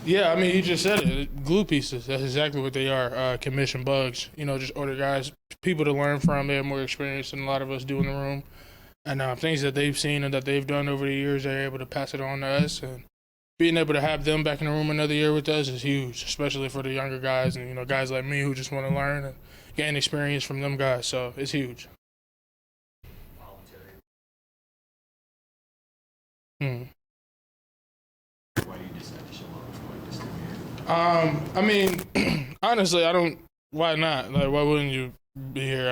Yeah, I mean, you just said it. Glue pieces. That's exactly what they are. Commission bugs. Just older guys, people to learn from. They have more experience than a lot of us do in the room. And things that they've seen and that they've done over the years, they're able to pass it on to us. And being able to have them back in the room another year with us is huge, especially for the younger guys and, guys like me who just want to learn and gain experience from them guys. So it's huge. Hmm. Why do you decide to show up? Why just I mean, honestly, I don't. Why not? Like, why wouldn't you be here?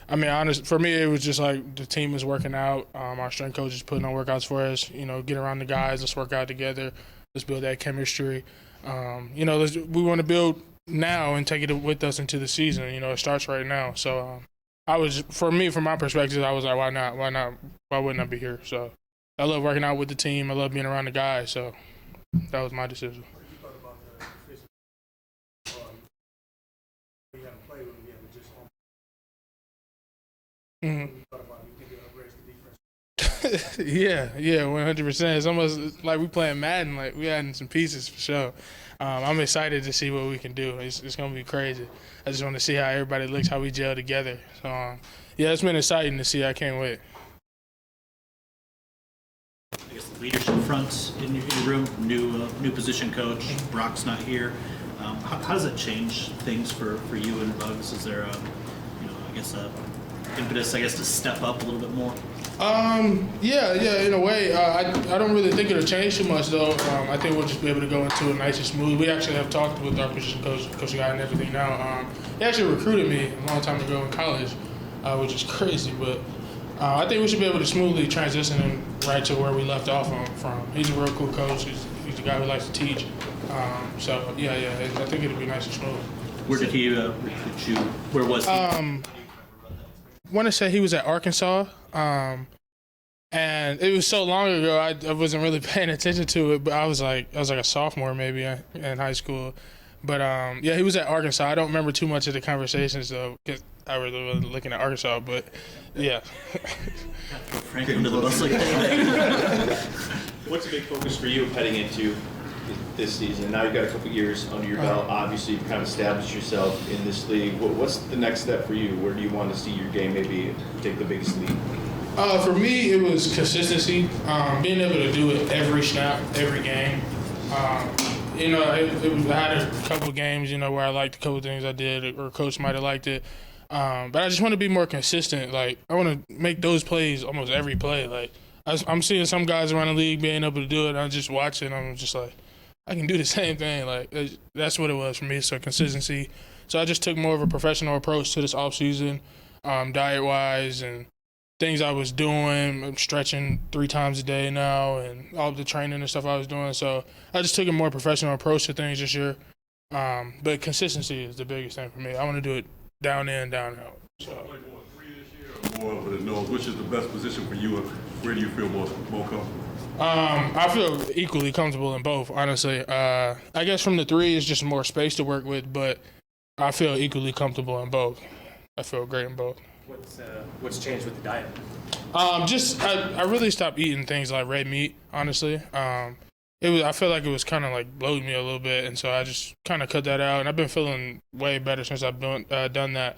Honest. For me, it was just like the team is working out. Our strength coach is putting on workouts for us. Get around the guys. Let's work out together. Let's build that chemistry. We want to build now and take it with us into the season. It starts right now. So, from my perspective, I was like, why not? Why not? Why wouldn't I be here? So, I love working out with the team. I love being around the guys. So, that was my decision. Mm-hmm. Yeah, 100%. It's almost like we playing Madden. Like we adding some pieces for sure. I'm excited to see what we can do. It's gonna be crazy. I just want to see how everybody looks, how we gel together. So yeah, it's been exciting to see. I can't wait. I guess the leadership front in your room, new position coach. Brock's not here. How does it change things for you and Bugs? Is there a impetus, to step up a little bit more? Yeah, in a way. I don't really think it'll change too much though. I think we'll just be able to go into it nice and smooth. We actually have talked with our position coach guy and everything now. He actually recruited me a long time ago in college, which is crazy, but I think we should be able to smoothly transition him right to where we left off from. He's a real cool coach. He's the guy who likes to teach. So yeah, I think it'll be nice and smooth. Where did he recruit you? Where was he? Want to say he was at Arkansas, and it was so long ago I wasn't really paying attention to it. But I was like a sophomore maybe in high school. But yeah, he was at Arkansas. I don't remember too much of the conversations though, because I really wasn't looking at Arkansas. But yeah. Frank under the bus like that. What's a big focus for you heading into this season? Now you've got a couple years under your belt. Obviously, you've kind of established yourself in this league. What's the next step for you? Where do you want to see your game maybe take the biggest leap? For me, it was consistency. Being able to do it every snap, every game. I had a couple games, where I liked a couple things I did, or coach might have liked it. But I just want to be more consistent. Like, I want to make those plays almost every play. Like, I'm seeing some guys around the league being able to do it, and I'm just watching. I'm just like, I can do the same thing. Like, that's what it was for me. So consistency. So I just took more of a professional approach to this off season, diet wise, and things I was doing. I'm stretching 3 times a day now, and all the training and stuff I was doing. So I just took a more professional approach to things this year. But consistency is the biggest thing for me. I want to do it down in, down out. So. More over the nose. Which is the best position for you, and where do you feel more comfortable? I feel equally comfortable in both, honestly. I guess from the 3, it's just more space to work with, but I feel equally comfortable in both. I feel great in both. What's changed with the diet? I really stopped eating things like red meat, honestly. I feel like it was kind of like bloating me a little bit, and so I just kind of cut that out, and I've been feeling way better since I've done that.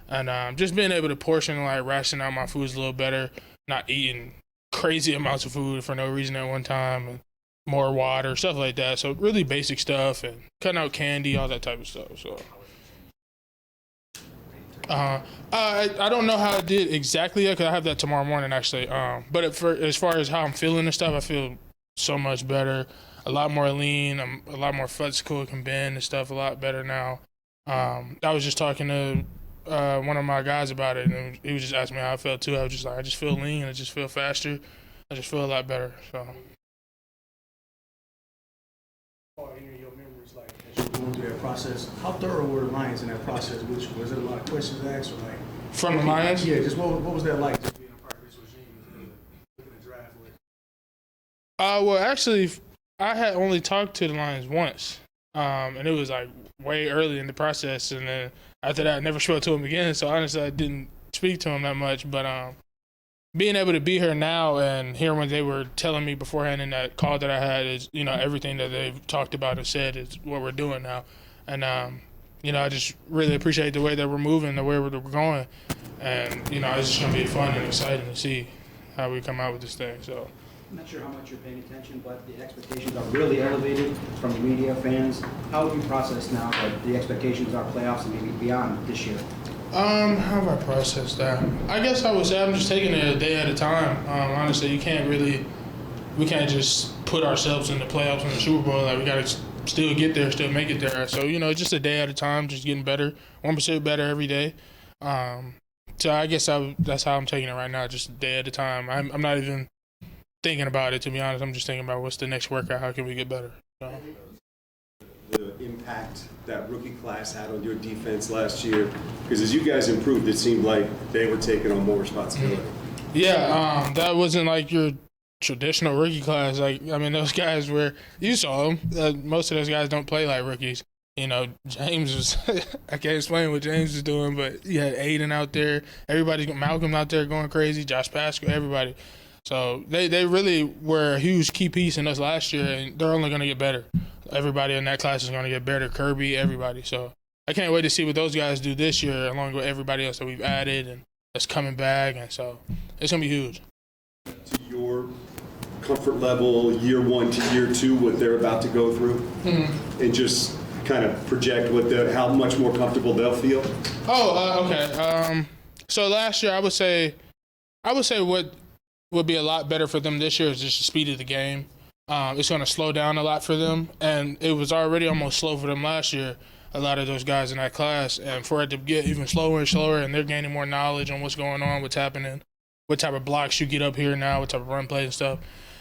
And just being able to portion, like, ration out my foods a little better, not eating crazy amounts of food for no reason at one time, and more water, stuff like that. So really basic stuff, and cutting out candy, all that type of stuff. So I don't know how I did exactly yet, because I have that tomorrow morning actually. But as far as how I'm feeling and stuff, I feel so much better, a lot more lean. I'm a lot more flexible, can bend and stuff a lot better now. I was just talking to one of my guys about it, and he was just asking me how I felt too. I was just like, I just feel lean, I just feel faster, I just feel a lot better. So. In your memories, like as you were going through that process, how thorough were the Lions in that process? Which was there a lot of questions asked, or like From the Lions? Yeah, just what was that like? Just being a part of this regime, looking at draft with. Well, actually, I had only talked to the Lions once, and it was like way early in the process, and then after that, I never spoke to him again. So honestly, I didn't speak to him that much. But being able to be here now and hear what they were telling me beforehand in that call that I had is, everything that they've talked about and said is what we're doing now. And, I just really appreciate the way that we're moving, the way we're going. And, it's just going to be fun and exciting to see how we come out with this thing. So I'm not sure how much you're paying attention, but the expectations are really elevated from the media, fans. How do you process now that the expectations are playoffs and maybe beyond this year? How have I processed that? I guess I would say I'm just taking it a day at a time. Honestly, we can't just put ourselves in the playoffs and the Super Bowl. Like, we got to still get there, still make it there. So, just a day at a time, just getting better, 1% better every day. So I guess that's how I'm taking it right now, just a day at a time. I'm not even thinking about it, to be honest. I'm just thinking about what's the next workout, how can we get better. So. The impact that rookie class had on your defense last year, because as you guys improved, it seemed like they were taking on more responsibility. Yeah, that wasn't like your traditional rookie class. Those guys you saw them. Most of those guys don't play like rookies. James was, I can't explain what James was doing, but you had Aiden out there, Malcolm out there going crazy, Josh Pascal, everybody. So they really were a huge key piece in us last year, and they're only going to get better. Everybody in that class is going to get better, Kirby, everybody. So I can't wait to see what those guys do this year, along with everybody else that we've added and that's coming back. And so it's going to be huge. To your comfort level, year one to year two, what they're about to go through, and just kind of project how much more comfortable they'll feel? Okay. So last year, I would say what would be a lot better for them this year is just the speed of the game. It's going to slow down a lot for them, and it was already almost slow for them last year, a lot of those guys in that class, and for it to get even slower and slower, and they're gaining more knowledge on what's going on, what's happening, what type of blocks you get up here now, what type of run play and stuff.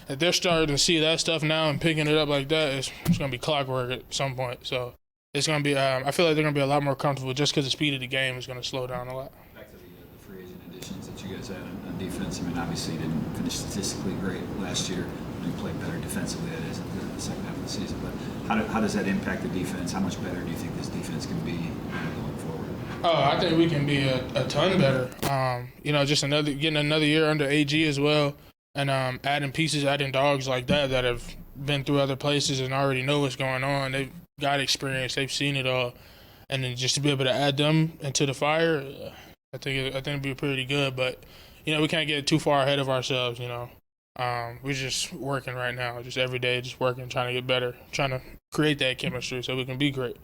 If they're starting to see that stuff now and picking it up like that, it's going to be clockwork at some point. So it's going to be, I feel like they're going to be a lot more comfortable just because the speed of the game is going to slow down a lot. Back to the free agent additions that you guys had on defense. Obviously you didn't finish statistically great last year. You played better defensively, that is, in the second half of the season. But how does that impact the defense? How much better do you think this defense can be going forward? Oh, I think we can be a ton better. Just getting another year under AG as well, and adding pieces, adding dogs like that have been through other places and already know what's going on. They've got experience, they've seen it all, and then just to be able to add them into the fire, I think it'd be pretty good. But we can't get too far ahead of ourselves. We're just working right now, just every day, just working, trying to get better, trying to create that chemistry so we can be great.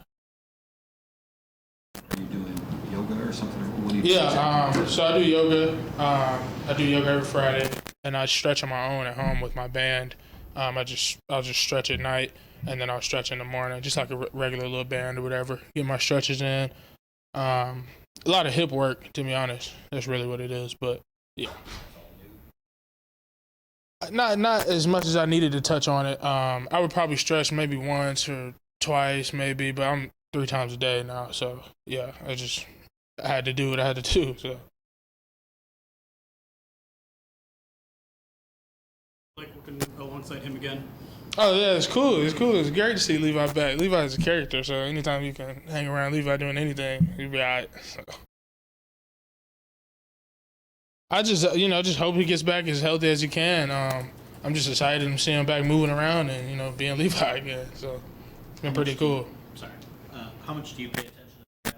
Are you doing yoga or something? What do you Yeah, so I do yoga. I do yoga every Friday, and I stretch on my own at home with my band. I'll just stretch at night, and then I'll stretch in the morning, just like a regular little band or whatever. Get my stretches in. A lot of hip work, to be honest. That's really what it is. But yeah, not as much as I needed to touch on it. I would probably stretch maybe once or twice, maybe, but I'm 3 times a day now. So yeah, I had to do what I had to do. So. Like working alongside him again. Oh yeah, it's cool. It's cool. It's great to see Levi back. Levi is a character, so anytime you can hang around Levi doing anything, you'll be all right. So. I just hope he gets back as healthy as he can. I'm just excited to see him back moving around and being Levi again. So it's been pretty cool. Sorry. How much do you pay attention to that?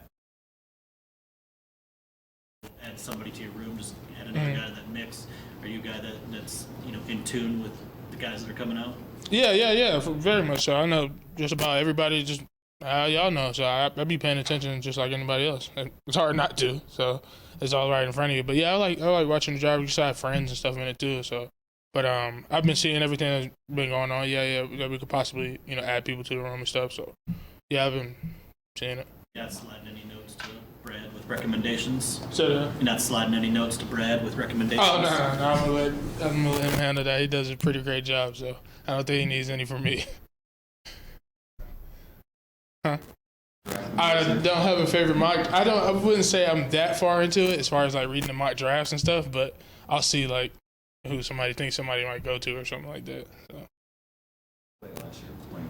Add somebody to your room, just add another guy to that mix. Are you a guy that's in tune with the guys that are coming out? Yeah, very much so. I know just about everybody, just how y'all know. So I be paying attention just like anybody else. It's hard not to. So it's all right in front of you. But yeah, I like watching the drive. You just have friends and stuff in it too. So, but I've been seeing everything that's been going on. Yeah, that we could possibly add people to the room and stuff. So yeah, I've been seeing it. You're not sliding any notes to Brad with recommendations? So You're not sliding any notes to Brad with recommendations? oh no, I'm gonna let him handle that. He does a pretty great job. So I don't think he needs any from me. Huh? I don't have a favorite mock. I wouldn't say I'm that far into it as far as like reading the mock drafts and stuff, but I'll see like who somebody thinks somebody might go to or something like that. So. Last year, playing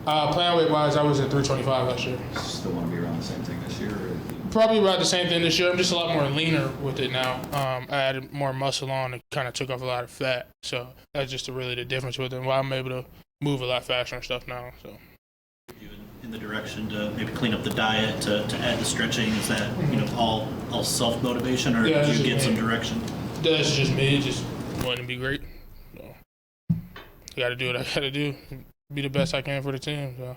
Playing weight wise, I was at 325 last year. Still want to be around the same thing this year? Or? Probably about the same thing this year. I'm just a lot more leaner with it now. I added more muscle on and kind of took off a lot of fat. So that's just really the difference with it. Why I'm able to move a lot faster and stuff now. So. You in the direction to maybe clean up the diet, to add the stretching? Is that all self motivation, or Yeah, do you it's get just some me. direction? That's just me. Just wanting to be great. So, got to do what I got to do. Be the best I can for the team. So.